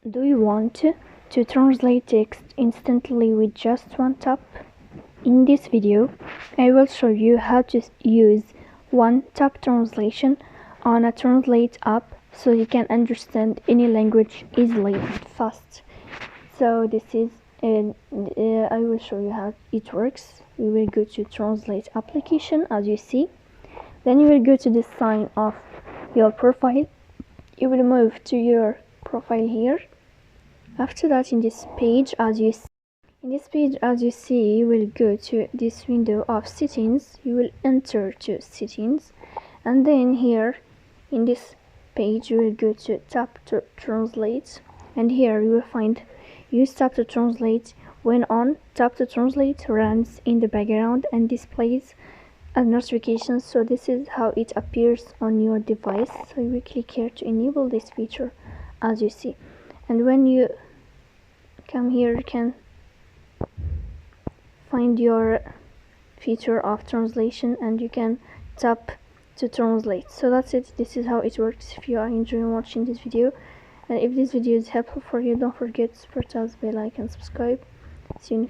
Do you want to translate text instantly with just one tap? In this video, I will show you how to use one-tap translation on a Translate app so you can understand any language easily and fast. So this is, I will show you how it works. You will go to Translate application as you see. Then you will go to the sign of your profile. You will move to your profile here. After that, in this page as you see, you will go to this window of settings. You will enter to settings, and then here in this page you will go to tap to translate, and here you will find use tap to translate. When on, tap to translate runs in the background and displays a notification, so this is how it appears on your device. So you will click here to enable this feature as you see, and when you come here you can find your feature of translation and you can tap to translate. So that's it. This is how it works. If you are enjoying watching this video, and if this video is helpful for you, don't forget to support us by like and subscribe. See you in